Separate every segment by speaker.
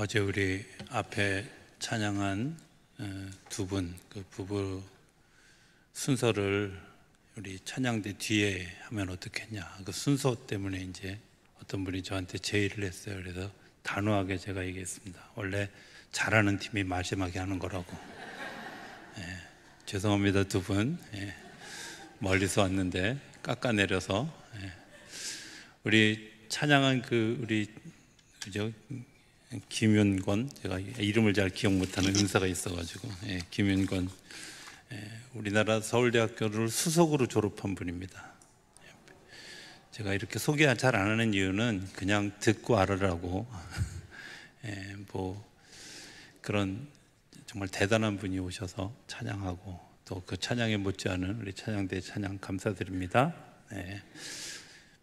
Speaker 1: 어제 우리 앞에 찬양한 두 분, 그 부부 순서를 우리 찬양대 뒤에 하면 어떻겠냐, 그 순서 때문에 이제 어떤 분이 저한테 제의를 했어요. 그래서 단호하게 제가 얘기했습니다. 원래 잘하는 팀이 마지막에 하는 거라고. 죄송합니다, 두 분. 멀리서 왔는데 깎아내려서. 우리 찬양한 우리 그죠? 김윤권, 제가 이름을 잘 기억 못하는 은사가 있어가지고, 김윤권, 우리나라 서울대학교를 수석으로 졸업한 분입니다. 제가 이렇게 소개 잘 안 하는 이유는 그냥 듣고 알으라고. 그런 정말 대단한 분이 오셔서 찬양하고, 또 그 찬양에 못지않은 우리 찬양대 찬양 감사드립니다.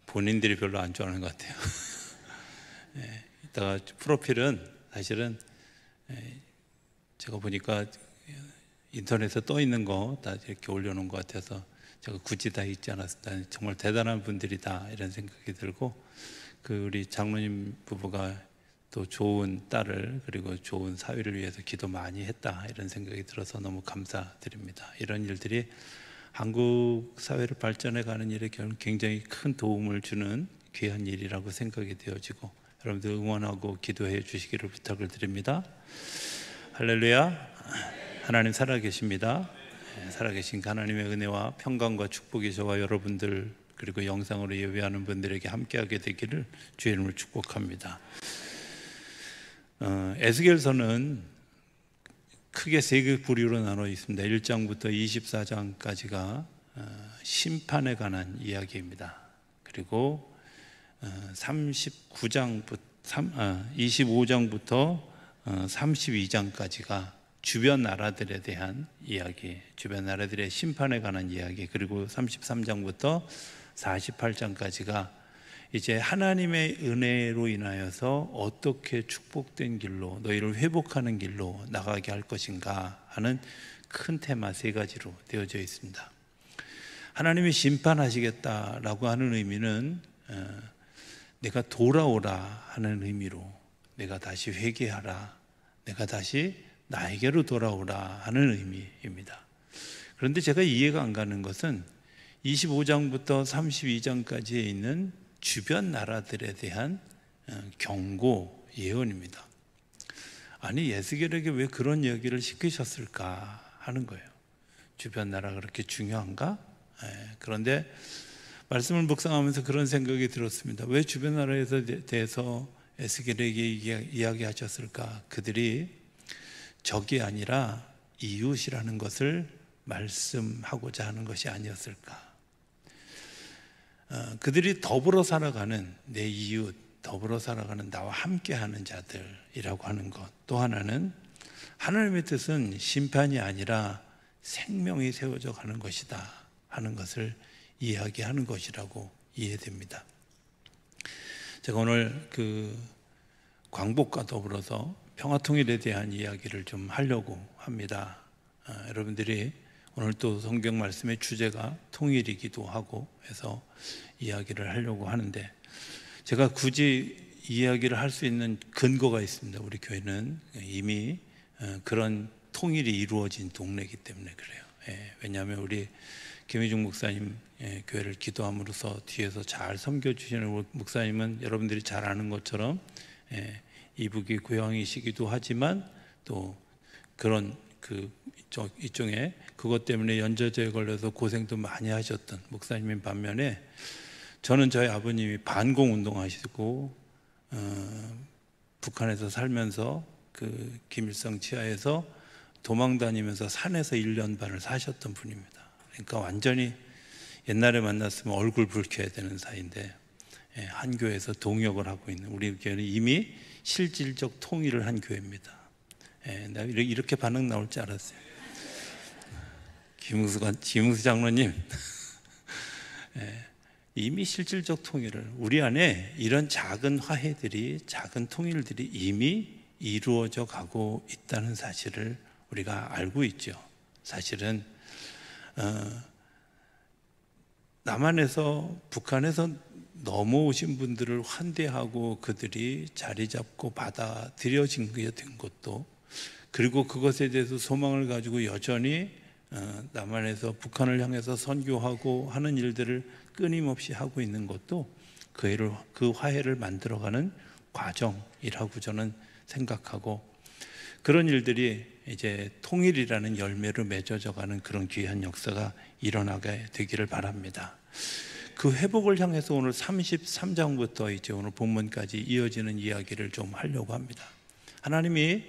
Speaker 1: 본인들이 별로 안 좋아하는 것 같아요. 이따가 프로필은 사실은 제가 보니까 인터넷에 떠 있는 거 다 이렇게 올려놓은 것 같아서 제가 굳이 다 읽지 않았습니다. 정말 대단한 분들이다 이런 생각이 들고, 우리 장로님 부부가 또 좋은 딸을 그리고 좋은 사위를 위해서 기도 많이 했다 이런 생각이 들어서 너무 감사드립니다. 이런 일들이 한국 사회를 발전해 가는 일에 굉장히 큰 도움을 주는 귀한 일이라고 생각이 되어지고, 여러분들 응원하고 기도해 주시기를 부탁을 드립니다. 할렐루야. 하나님 살아계십니다. 살아계신 하나님의 은혜와 평강과 축복이 저와 여러분들 그리고 영상으로 예배하는 분들에게 함께하게 되기를 주의 이름으로 축복합니다. 에스겔서는 크게 세 부류로 나눠 있습니다. 1장부터 24장까지가 심판에 관한 이야기입니다. 그리고 25장부터 32장까지가 주변 나라들에 대한 이야기, 주변 나라들의 심판에 관한 이야기, 그리고 33장부터 48장까지가 이제 하나님의 은혜로 인하여서 어떻게 축복된 길로, 너희를 회복하는 길로 나가게 할 것인가 하는 큰 테마 세 가지로 되어져 있습니다. 하나님이 심판하시겠다라고 하는 의미는 내가 돌아오라 하는 의미로, 내가 다시 회개하라, 내가 다시 나에게로 돌아오라 하는 의미입니다. 그런데 제가 이해가 안 가는 것은 25장부터 32장까지에 있는 주변 나라들에 대한 경고, 예언입니다. 아니, 에스겔에게 왜 그런 얘기를 시키셨을까 하는 거예요. 주변 나라가 그렇게 중요한가? 그런데 말씀을 묵상하면서 그런 생각이 들었습니다. 왜 주변 나라에 대해서 에스겔에게 이야기하셨을까? 그들이 적이 아니라 이웃이라는 것을 말씀하고자 하는 것이 아니었을까? 그들이 더불어 살아가는 내 이웃, 더불어 살아가는 나와 함께하는 자들이라고 하는 것. 또 하나는 하나님의 뜻은 심판이 아니라 생명이 세워져 가는 것이다 하는 것을 이야기하는 것이라고 이해됩니다. 제가 오늘 광복과 더불어서 평화통일에 대한 이야기를 좀 하려고 합니다. 여러분들이 오늘 또 성경 말씀의 주제가 통일이기도 하고 해서 이야기를 하려고 하는데, 제가 굳이 이야기를 할 수 있는 근거가 있습니다. 우리 교회는 이미 그런 통일이 이루어진 동네이기 때문에 그래요. 왜냐하면 우리 김희중 목사님 교회를 기도함으로써 뒤에서 잘 섬겨주시는 목사님은 여러분들이 잘 아는 것처럼 이북이 고향이시기도 하지만 또 그런 이쪽에 그것 때문에 연좌제에 걸려서 고생도 많이 하셨던 목사님인 반면에, 저는 저희 아버님이 반공 운동하시고 북한에서 살면서 김일성 치하에서 도망 다니면서 산에서 1년 반을 사셨던 분입니다. 그러니까 완전히 옛날에 만났으면 얼굴 붉혀야 되는 사이인데, 한 교회에서 동역을 하고 있는 우리 교회는 이미 실질적 통일을 한 교회입니다. 내가 이렇게 반응 나올 줄 알았어요. 김웅수 장로님, 이미 실질적 통일을, 우리 안에 이런 작은 화해들이, 작은 통일들이 이미 이루어져 가고 있다는 사실을 우리가 알고 있죠. 사실은 남한에서, 북한에서 넘어오신 분들을 환대하고 그들이 자리 잡고 받아들여진 게 된 것도, 그리고 그것에 대해서 소망을 가지고 여전히 남한에서 북한을 향해서 선교하고 하는 일들을 끊임없이 하고 있는 것도 그 화해를 만들어가는 과정이라고 저는 생각하고, 그런 일들이 이제 통일이라는 열매로 맺어져가는 그런 귀한 역사가 일어나게 되기를 바랍니다. 그 회복을 향해서 오늘 33장부터 이제 오늘 본문까지 이어지는 이야기를 좀 하려고 합니다. 하나님이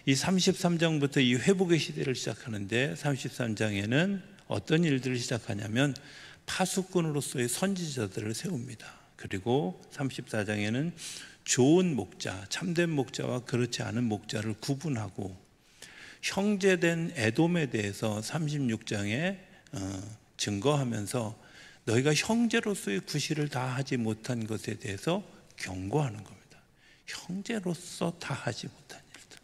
Speaker 1: 이 33장부터 이 회복의 시대를 시작하는데, 33장에는 어떤 일들을 시작하냐면 파수꾼으로서의 선지자들을 세웁니다. 그리고 34장에는 좋은 목자, 참된 목자와 그렇지 않은 목자를 구분하고, 형제된 에돔에 대해서 36장에 증거하면서 너희가 형제로서의 구실을 다하지 못한 것에 대해서 경고하는 겁니다. 형제로서 다하지 못한 일들,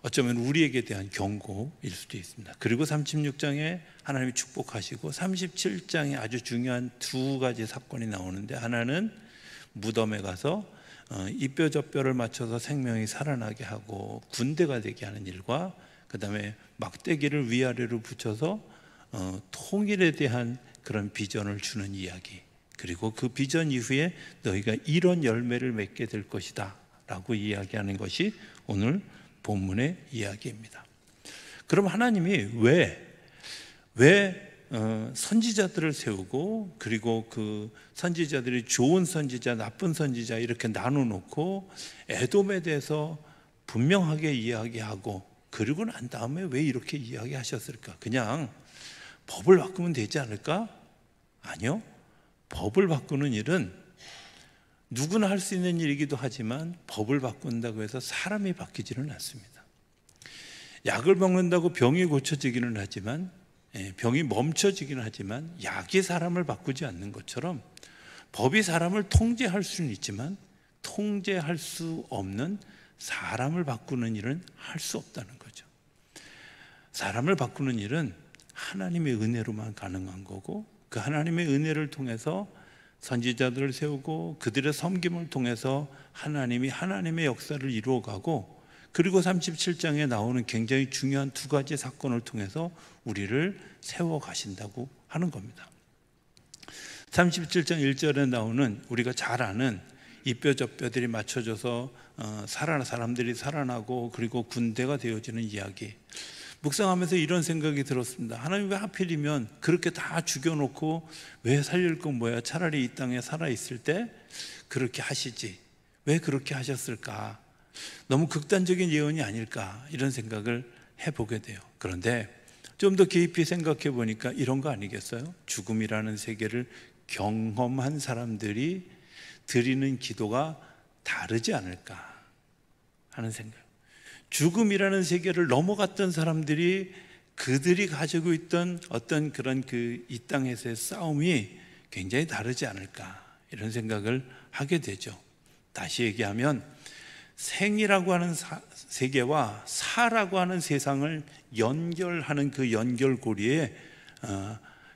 Speaker 1: 어쩌면 우리에게 대한 경고일 수도 있습니다. 그리고 36장에 하나님이 축복하시고, 37장에 아주 중요한 두 가지 사건이 나오는데, 하나는 무덤에 가서 이뼈저뼈를 맞춰서 생명이 살아나게 하고 군대가 되게 하는 일과, 그 다음에 막대기를 위아래로 붙여서 통일에 대한 그런 비전을 주는 이야기, 그리고 그 비전 이후에 너희가 이런 열매를 맺게 될 것이다 라고 이야기하는 것이 오늘 본문의 이야기입니다. 그럼 하나님이 왜 선지자들을 세우고, 그리고 그 선지자들이 좋은 선지자, 나쁜 선지자 이렇게 나눠놓고 에돔에 대해서 분명하게 이야기하고, 그리고 난 다음에 왜 이렇게 이야기하셨을까? 그냥 법을 바꾸면 되지 않을까? 아니요. 법을 바꾸는 일은 누구나 할 수 있는 일이기도 하지만, 법을 바꾼다고 해서 사람이 바뀌지는 않습니다. 약을 먹는다고 병이 고쳐지기는 하지만, 병이 멈춰지기는 하지만, 약이 사람을 바꾸지 않는 것처럼 법이 사람을 통제할 수는 있지만 통제할 수 없는 사람을 바꾸는 일은 할 수 없다는 거죠. 사람을 바꾸는 일은 하나님의 은혜로만 가능한 거고, 그 하나님의 은혜를 통해서 선지자들을 세우고 그들의 섬김을 통해서 하나님이 하나님의 역사를 이루어가고, 그리고 37장에 나오는 굉장히 중요한 두 가지 사건을 통해서 우리를 세워가신다고 하는 겁니다. 37장 1절에 나오는 우리가 잘 아는 이뼈저뼈들이 맞춰져서 사람들이 살아나고 그리고 군대가 되어지는 이야기, 묵상하면서 이런 생각이 들었습니다. 하나님 왜 하필이면 그렇게 다 죽여놓고 왜 살릴 건 뭐야? 차라리 이 땅에 살아있을 때 그렇게 하시지, 왜 그렇게 하셨을까? 너무 극단적인 예언이 아닐까, 이런 생각을 해보게 돼요. 그런데 좀 더 깊이 생각해 보니까 이런 거 아니겠어요? 죽음이라는 세계를 경험한 사람들이 드리는 기도가 다르지 않을까 하는 생각. 죽음이라는 세계를 넘어갔던 사람들이 그들이 가지고 있던 어떤 그런 이 땅에서의 싸움이 굉장히 다르지 않을까, 이런 생각을 하게 되죠. 다시 얘기하면 생이라고 하는 세계와 사라고 하는 세상을 연결하는 그 연결고리에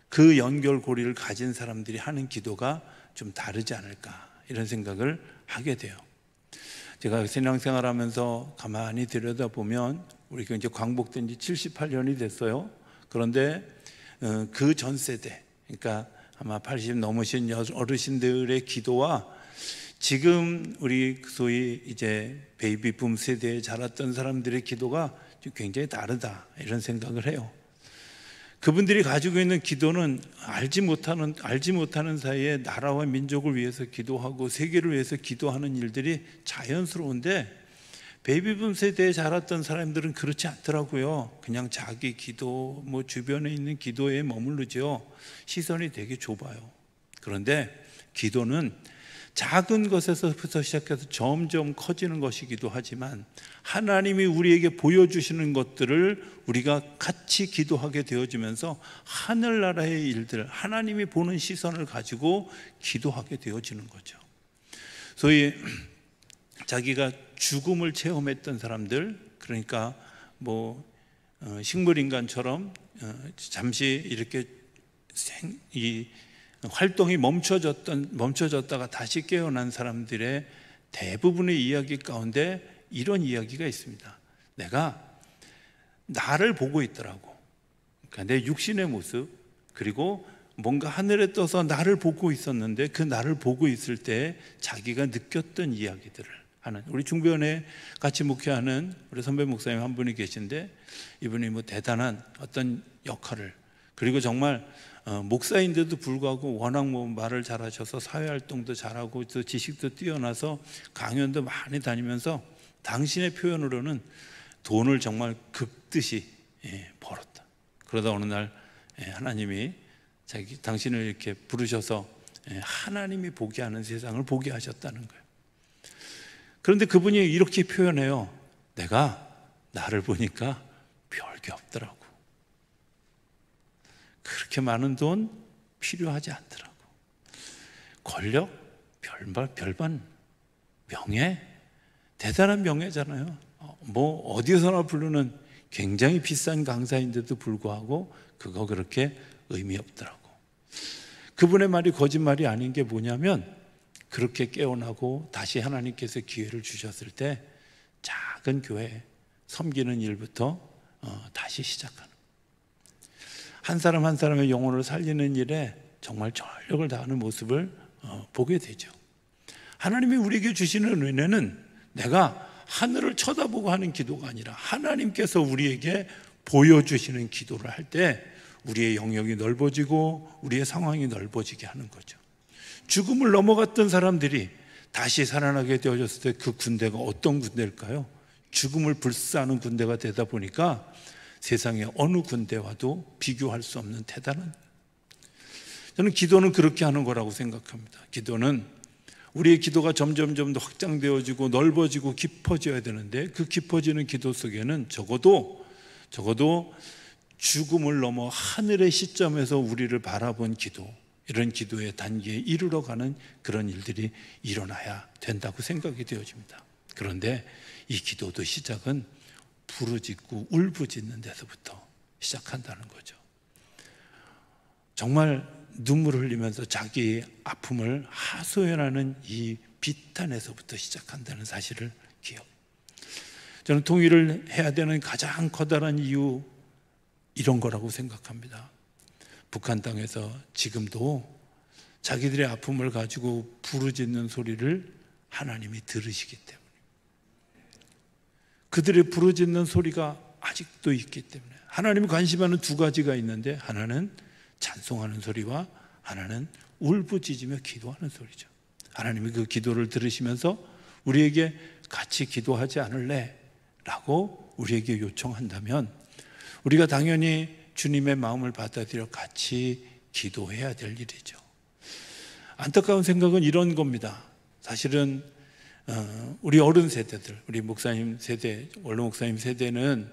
Speaker 1: 그 연결고리를 가진 사람들이 하는 기도가 좀 다르지 않을까, 이런 생각을 하게 돼요. 제가 신앙생활하면서 가만히 들여다보면 우리가 이제 광복된 지 78년이 됐어요. 그런데 그 전 세대, 그러니까 아마 80 넘으신 어르신들의 기도와 지금 우리 소위 이제 베이비붐 세대에 자랐던 사람들의 기도가 굉장히 다르다, 이런 생각을 해요. 그분들이 가지고 있는 기도는 알지 못하는 사이에 나라와 민족을 위해서 기도하고 세계를 위해서 기도하는 일들이 자연스러운데, 베이비붐 세대에 자랐던 사람들은 그렇지 않더라고요. 그냥 자기 기도, 주변에 있는 기도에 머무르죠. 시선이 되게 좁아요. 그런데 기도는 작은 것에서부터 시작해서 점점 커지는 것이기도 하지만, 하나님이 우리에게 보여주시는 것들을 우리가 같이 기도하게 되어지면서 하늘나라의 일들, 하나님이 보는 시선을 가지고 기도하게 되어지는 거죠. 소위 자기가 죽음을 체험했던 사람들, 그러니까 식물인간처럼 잠시 이렇게 활동이 멈춰졌다가 다시 깨어난 사람들의 대부분의 이야기 가운데 이런 이야기가 있습니다. 내가 나를 보고 있더라고. 그러니까 내 육신의 모습, 그리고 뭔가 하늘에 떠서 나를 보고 있었는데 그 나를 보고 있을 때 자기가 느꼈던 이야기들을 하는, 우리 중배원에 같이 목회하는 우리 선배 목사님 한 분이 계신데, 이분이 뭐 대단한 어떤 역할을, 그리고 정말 목사인데도 불구하고 워낙 뭐 말을 잘하셔서 사회활동도 잘하고 또 지식도 뛰어나서 강연도 많이 다니면서 당신의 표현으로는 돈을 정말 극듯이 벌었다. 그러다 어느 날 하나님이 당신을 이렇게 부르셔서 하나님이 보게 하는 세상을 보게 하셨다는 거예요. 그런데 그분이 이렇게 표현해요. 내가 나를 보니까 별게 없더라고. 그렇게 많은 돈 필요하지 않더라고. 권력, 별반, 명예, 대단한 명예잖아요. 뭐 어디서나 부르는 굉장히 비싼 강사인데도 불구하고 그거 그렇게 의미 없더라고. 그분의 말이 거짓말이 아닌 게 뭐냐면, 그렇게 깨어나고 다시 하나님께서 기회를 주셨을 때 작은 교회 섬기는 일부터 다시 시작하는, 한 사람 한 사람의 영혼을 살리는 일에 정말 전력을 다하는 모습을 보게 되죠. 하나님이 우리에게 주시는 은혜는 내가 하늘을 쳐다보고 하는 기도가 아니라 하나님께서 우리에게 보여주시는 기도를 할 때 우리의 영역이 넓어지고 우리의 상황이 넓어지게 하는 거죠. 죽음을 넘어갔던 사람들이 다시 살아나게 되어졌을 때 그 군대가 어떤 군대일까요? 죽음을 불사하는 군대가 되다 보니까 세상의 어느 군대와도 비교할 수 없는 대단한, 저는 기도는 그렇게 하는 거라고 생각합니다. 기도는 우리의 기도가 점점 더 확장되어지고 넓어지고 깊어져야 되는데, 그 깊어지는 기도 속에는 적어도 죽음을 넘어 하늘의 시점에서 우리를 바라본 기도, 이런 기도의 단계에 이르러가는 그런 일들이 일어나야 된다고 생각이 되어집니다. 그런데 이 기도도 시작은 부르짖고 울부짖는 데서부터 시작한다는 거죠. 정말 눈물을 흘리면서 자기의 아픔을 하소연하는 이 비탄에서부터 시작한다는 사실을 기억. 저는 통일을 해야 되는 가장 커다란 이유, 이런 거라고 생각합니다. 북한 땅에서 지금도 자기들의 아픔을 가지고 부르짖는 소리를 하나님이 들으시기 때문에, 그들의 부르짖는 소리가 아직도 있기 때문에, 하나님이 관심하는 두 가지가 있는데, 하나는 찬송하는 소리와 하나는 울부짖으며 기도하는 소리죠. 하나님이 그 기도를 들으시면서 우리에게 같이 기도하지 않을래? 라고 우리에게 요청한다면 우리가 당연히 주님의 마음을 받아들여 같이 기도해야 될 일이죠. 안타까운 생각은 이런 겁니다. 사실은 우리 어른 세대들, 우리 목사님 세대, 원로 목사님 세대는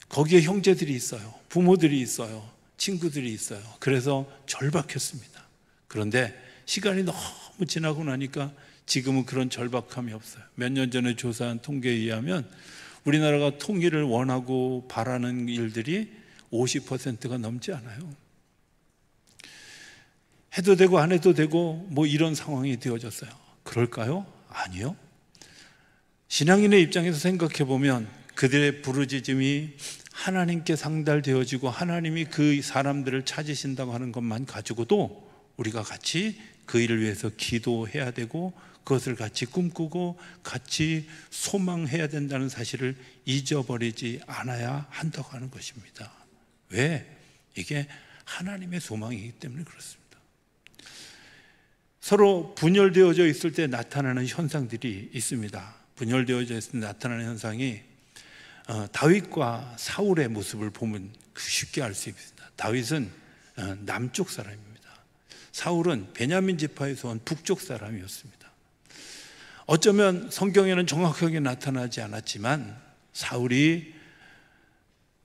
Speaker 1: 거기에 형제들이 있어요. 부모들이 있어요. 친구들이 있어요. 그래서 절박했습니다. 그런데 시간이 너무 지나고 나니까 지금은 그런 절박함이 없어요. 몇 년 전에 조사한 통계에 의하면 우리나라가 통일을 원하고 바라는 일들이 50%가 넘지 않아요. 해도 되고 안 해도 되고 뭐 이런 상황이 되어졌어요. 그럴까요? 아니요. 신앙인의 입장에서 생각해 보면 그들의 부르짖음이 하나님께 상달되어지고 하나님이 그 사람들을 찾으신다고 하는 것만 가지고도 우리가 같이 그 일을 위해서 기도해야 되고 그것을 같이 꿈꾸고 같이 소망해야 된다는 사실을 잊어버리지 않아야 한다고 하는 것입니다. 왜? 이게 하나님의 소망이기 때문에 그렇습니다. 서로 분열되어져 있을 때 나타나는 현상들이 있습니다. 분열되어져 있을 때 나타나는 현상이 다윗과 사울의 모습을 보면 쉽게 알 수 있습니다. 다윗은 남쪽 사람입니다. 사울은 베냐민 지파에서 온 북쪽 사람이었습니다. 어쩌면 성경에는 정확하게 나타나지 않았지만 사울이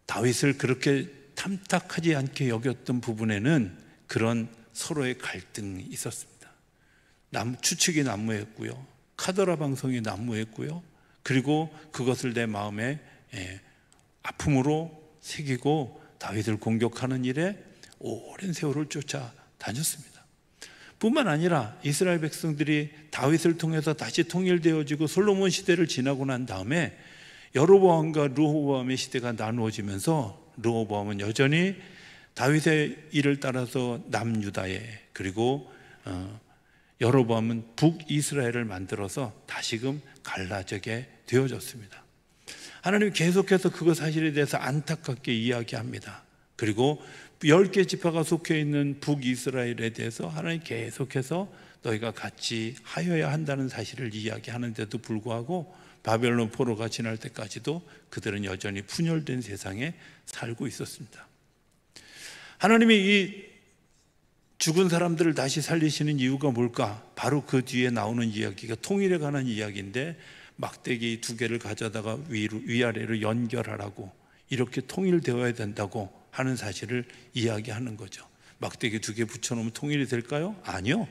Speaker 1: 다윗을 그렇게 탐탁하지 않게 여겼던 부분에는 그런 서로의 갈등이 있었습니다. 추측이 난무했고요, 카더라 방송이 난무했고요, 그리고 그것을 내 마음에 아픔으로 새기고 다윗을 공격하는 일에 오랜 세월을 쫓아다녔습니다. 뿐만 아니라 이스라엘 백성들이 다윗을 통해서 다시 통일되어지고 솔로몬 시대를 지나고 난 다음에 여로보암과 르호보암의 시대가 나누어지면서 르호보암은 여전히 다윗의 일을 따라서 남유다에, 그리고 여로보암은 북이스라엘을 만들어서 다시금 갈라지게 되어졌습니다. 하나님이 계속해서 그 사실에 대해서 안타깝게 이야기합니다. 그리고 10개 지파가 속해 있는 북이스라엘에 대해서 하나님 계속해서 너희가 같이 하여야 한다는 사실을 이야기하는데도 불구하고 바벨론 포로가 지날 때까지도 그들은 여전히 분열된 세상에 살고 있었습니다. 하나님이 이 죽은 사람들을 다시 살리시는 이유가 뭘까? 바로 그 뒤에 나오는 이야기가 통일에 관한 이야기인데, 막대기 2개를 가져다가 위아래로 연결하라고, 이렇게 통일되어야 된다고 하는 사실을 이야기하는 거죠. 막대기 2개 붙여놓으면 통일이 될까요? 아니요.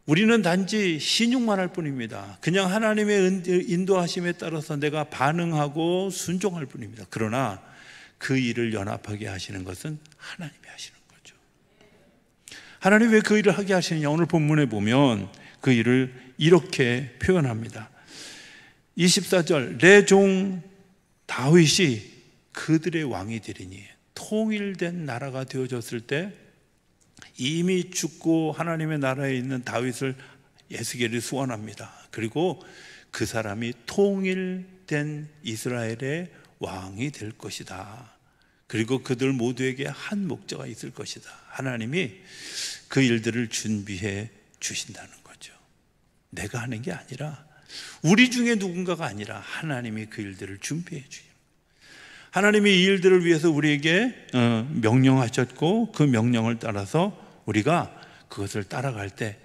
Speaker 1: 우리는 단지 신용만 할 뿐입니다. 그냥 하나님의 인도하심에 따라서 내가 반응하고 순종할 뿐입니다. 그러나 그 일을 연합하게 하시는 것은 하나님이 하시는 거죠. 하나님이 왜 그 일을 하게 하시느냐? 오늘 본문에 보면 그 일을 이렇게 표현합니다. 24절, 내 종 다윗이 그들의 왕이 되리니. 통일된 나라가 되어졌을 때 이미 죽고 하나님의 나라에 있는 다윗을 에스겔이 소환합니다. 그리고 그 사람이 통일된 이스라엘의 왕이 될 것이다. 그리고 그들 모두에게 한 목자가 있을 것이다. 하나님이 그 일들을 준비해 주신다는 거죠. 내가 하는 게 아니라, 우리 중에 누군가가 아니라 하나님이 그 일들을 준비해 주십니다. 하나님이 이 일들을 위해서 우리에게 명령하셨고, 그 명령을 따라서 우리가 그것을 따라갈 때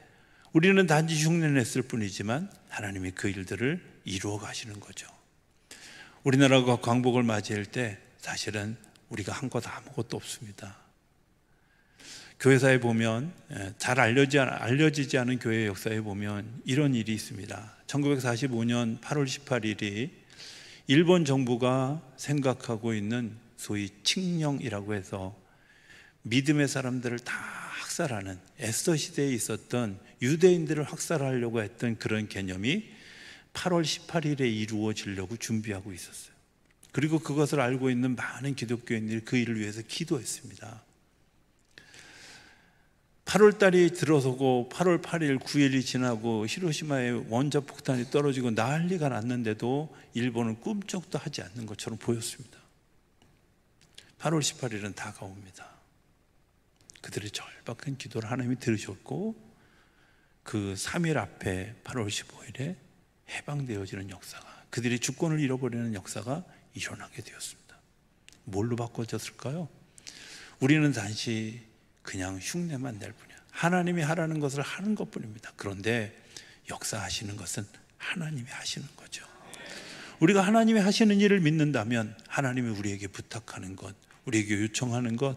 Speaker 1: 우리는 단지 흉내냈을 뿐이지만 하나님이 그 일들을 이루어 가시는 거죠. 우리나라가 광복을 맞이할 때 사실은 우리가 한 것 아무것도 없습니다. 교회사에 보면, 잘 알려지지 않은 교회 역사에 보면 이런 일이 있습니다. 1945년 8월 18일이 일본 정부가 생각하고 있는 소위 칙령이라고 해서 믿음의 사람들을 다 학살하는, 에스더 시대에 있었던 유대인들을 학살하려고 했던 그런 개념이 8월 18일에 이루어지려고 준비하고 있었어요. 그리고 그것을 알고 있는 많은 기독교인들이 그 일을 위해서 기도했습니다. 8월 달이 들어서고 8월 8일 9일이 지나고 히로시마에 원자폭탄이 떨어지고 난리가 났는데도 일본은 꿈쩍도 하지 않는 것처럼 보였습니다. 8월 18일은 다가옵니다. 그들의 절박한 기도를 하나님이 들으셨고, 그 3일 앞에 8월 15일에 해방되어지는 역사가, 그들이 주권을 잃어버리는 역사가 일어나게 되었습니다. 뭘로 바꿔졌을까요? 우리는 단지 그냥 흉내만 낼 뿐이야. 하나님이 하라는 것을 하는 것뿐입니다. 그런데 역사하시는 것은 하나님이 하시는 거죠. 우리가 하나님이 하시는 일을 믿는다면 하나님이 우리에게 부탁하는 것, 우리에게 요청하는 것,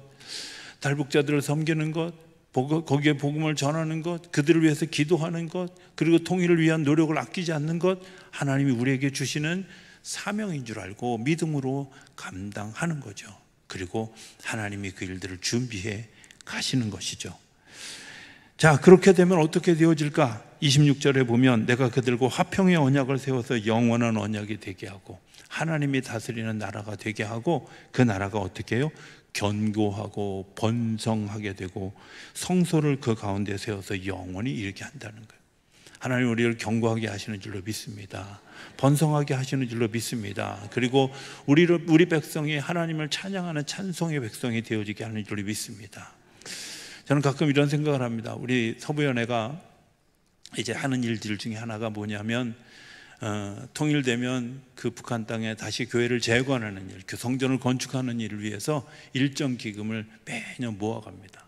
Speaker 1: 달북자들을 섬기는 것, 거기에 복음을 전하는 것, 그들을 위해서 기도하는 것, 그리고 통일을 위한 노력을 아끼지 않는 것, 하나님이 우리에게 주시는 사명인 줄 알고 믿음으로 감당하는 거죠. 그리고 하나님이 그 일들을 준비해 가시는 것이죠. 자, 그렇게 되면 어떻게 되어질까? 26절에 보면 내가 그들과 화평의 언약을 세워서 영원한 언약이 되게 하고 하나님이 다스리는 나라가 되게 하고, 그 나라가 어떻게 해요? 견고하고 번성하게 되고 성소를 그 가운데 세워서 영원히 이르게 한다는 거예요. 하나님 우리를 견고하게 하시는 줄로 믿습니다. 번성하게 하시는 줄로 믿습니다. 그리고 우리 백성이 하나님을 찬양하는 찬송의 백성이 되어지게 하는 줄로 믿습니다. 저는 가끔 이런 생각을 합니다. 우리 서부연회가 이제 하는 일들 중에 하나가 뭐냐면, 통일되면 그 북한 땅에 다시 교회를 재건하는 일, 그 성전을 건축하는 일을 위해서 일정 기금을 매년 모아갑니다.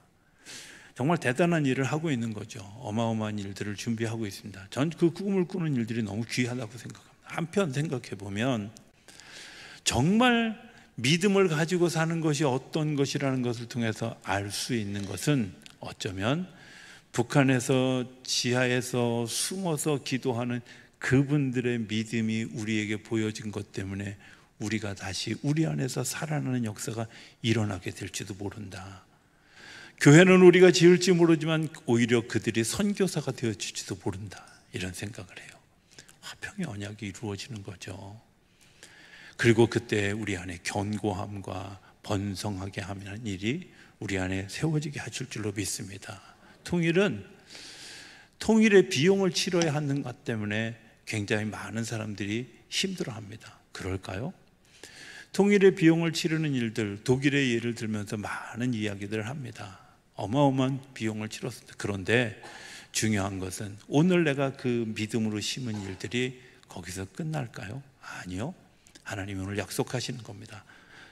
Speaker 1: 정말 대단한 일을 하고 있는 거죠. 어마어마한 일들을 준비하고 있습니다. 전 그 꿈을 꾸는 일들이 너무 귀하다고 생각합니다. 한편 생각해 보면 정말 믿음을 가지고 사는 것이 어떤 것이라는 것을 통해서 알 수 있는 것은, 어쩌면 북한에서 지하에서 숨어서 기도하는 그분들의 믿음이 우리에게 보여진 것 때문에 우리가 다시 우리 안에서 살아나는 역사가 일어나게 될지도 모른다. 교회는 우리가 지을지 모르지만 오히려 그들이 선교사가 되어줄지도 모른다, 이런 생각을 해요. 화평의 언약이 이루어지는 거죠. 그리고 그때 우리 안에 견고함과 번성하게 하는 일이 우리 안에 세워지게 하실 줄로 믿습니다. 통일의 비용을 치러야 하는 것 때문에 굉장히 많은 사람들이 힘들어합니다. 그럴까요? 통일의 비용을 치르는 일들, 독일의 예를 들면서 많은 이야기들을 합니다. 어마어마한 비용을 치렀습니다. 그런데 중요한 것은 오늘 내가 그 믿음으로 심은 일들이 거기서 끝날까요? 아니요. 하나님이 오늘 약속하시는 겁니다.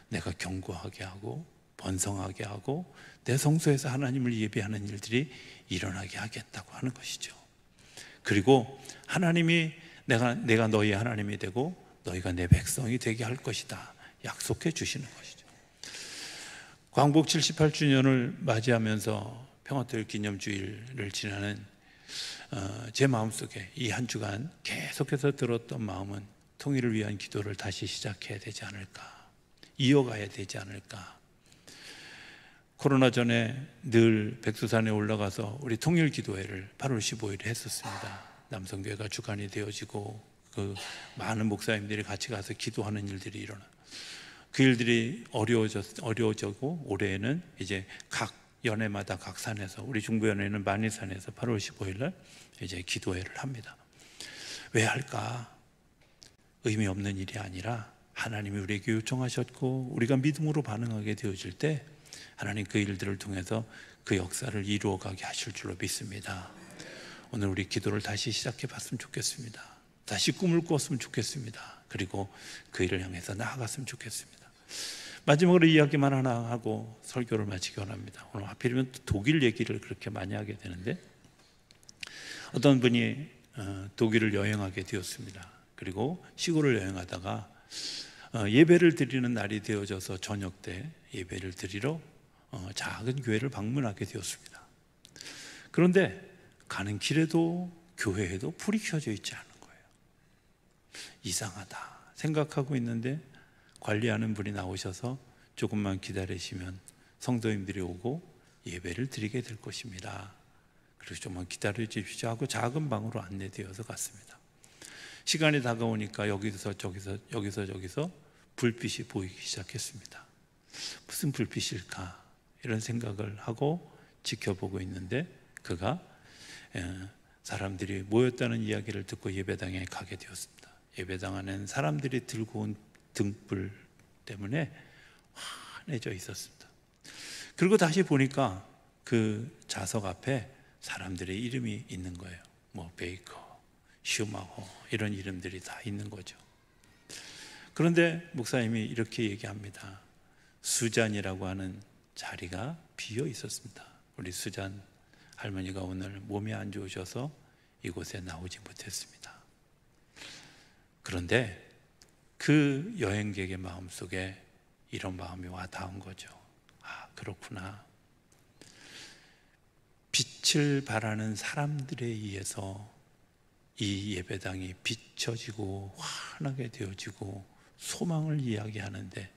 Speaker 1: 내가 견고하게 하고 번성하게 하고 내 성소에서 하나님을 예배하는 일들이 일어나게 하겠다고 하는 것이죠. 그리고 하나님이 내가 너희 하나님이 되고 너희가 내 백성이 되게 할 것이다, 약속해 주시는 것이죠. 광복 78주년을 맞이하면서 평화토일 기념주일을 지나는 제 마음속에 이 한 주간 계속해서 들었던 마음은 통일을 위한 기도를 다시 시작해야 되지 않을까, 이어가야 되지 않을까. 코로나 전에 늘 백두산에 올라가서 우리 통일 기도회를 8월 15일에 했었습니다. 남성교회가 주관이 되어지고 그 많은 목사님들이 같이 가서 기도하는 일들이 일어나. 그 일들이 어려워졌고 올해에는 이제 각 연회마다 각 산에서, 우리 중부연회는 만리산에서 8월 15일 날 이제 기도회를 합니다. 왜 할까? 의미 없는 일이 아니라 하나님이 우리에게 요청하셨고 우리가 믿음으로 반응하게 되어질 때 하나님 그 일들을 통해서 그 역사를 이루어가게 하실 줄로 믿습니다. 오늘 우리 기도를 다시 시작해 봤으면 좋겠습니다. 다시 꿈을 꾸었으면 좋겠습니다. 그리고 그 일을 향해서 나아갔으면 좋겠습니다. 마지막으로 이야기만 하나 하고 설교를 마치기 원합니다. 오늘 하필이면 독일 얘기를 그렇게 많이 하게 되는데, 어떤 분이 독일을 여행하게 되었습니다. 그리고 시골을 여행하다가 예배를 드리는 날이 되어져서 저녁 때 예배를 드리러 작은 교회를 방문하게 되었습니다. 그런데 가는 길에도 교회에도 불이 켜져 있지 않은 거예요. 이상하다 생각하고 있는데 관리하는 분이 나오셔서 조금만 기다리시면 성도님들이 오고 예배를 드리게 될 것입니다. 그래서 좀만 기다려 주십시오 하고 작은 방으로 안내되어서 갔습니다. 시간이 다가오니까 여기서 저기서 불빛이 보이기 시작했습니다. 무슨 불빛일까? 이런 생각을 하고 지켜보고 있는데 그가 사람들이 모였다는 이야기를 듣고 예배당에 가게 되었습니다. 예배당 안에는 사람들이 들고 온 등불 때문에 환해져 있었습니다. 그리고 다시 보니까 그 좌석 앞에 사람들의 이름이 있는 거예요. 뭐 베이커, 슈마허 이런 이름들이 다 있는 거죠. 그런데 목사님이 이렇게 얘기합니다. 수잔이라고 하는 자리가 비어 있었습니다. 우리 수잔 할머니가 오늘 몸이 안 좋으셔서 이곳에 나오지 못했습니다. 그런데 그 여행객의 마음속에 이런 마음이 와 닿은 거죠. 아, 그렇구나. 빛을 바라는 사람들에 의해서 이 예배당이 비춰지고 환하게 되어지고 소망을 이야기하는데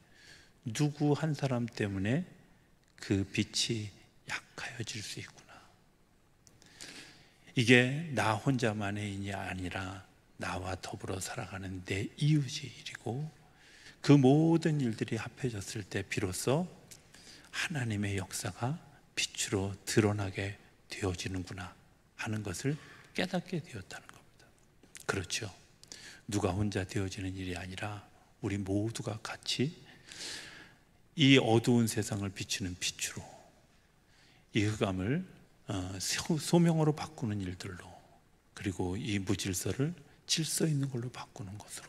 Speaker 1: 누구 한 사람 때문에 그 빛이 약하여질 수 있구나. 이게 나 혼자만의 일이 아니라 나와 더불어 살아가는 내 이웃의 일이고 그 모든 일들이 합해졌을 때 비로소 하나님의 역사가 빛으로 드러나게 되어지는구나 하는 것을 깨닫게 되었다는 겁니다. 그렇죠. 누가 혼자 되어지는 일이 아니라 우리 모두가 같이 이 어두운 세상을 비추는 빛으로 이 흑암을 소명으로 바꾸는 일들로, 그리고 이 무질서를 질서 있는 걸로 바꾸는 것으로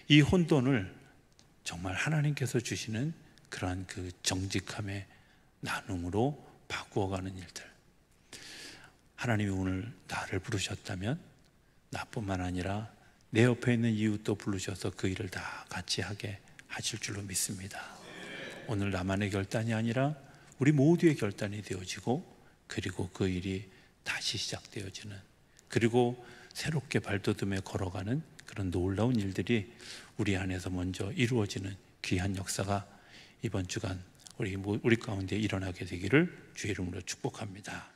Speaker 1: 이 혼돈을 정말 하나님께서 주시는 그러한 그 정직함의 나눔으로 바꾸어가는 일들. 하나님이 오늘 나를 부르셨다면 나뿐만 아니라 내 옆에 있는 이웃도 부르셔서 그 일을 다 같이 하게 하실 줄로 믿습니다. 오늘 나만의 결단이 아니라 우리 모두의 결단이 되어지고, 그리고 그 일이 다시 시작되어지는, 그리고 새롭게 발돋움에 걸어가는 그런 놀라운 일들이 우리 안에서 먼저 이루어지는 귀한 역사가 이번 주간 우리 가운데 일어나게 되기를 주의 이름으로 축복합니다.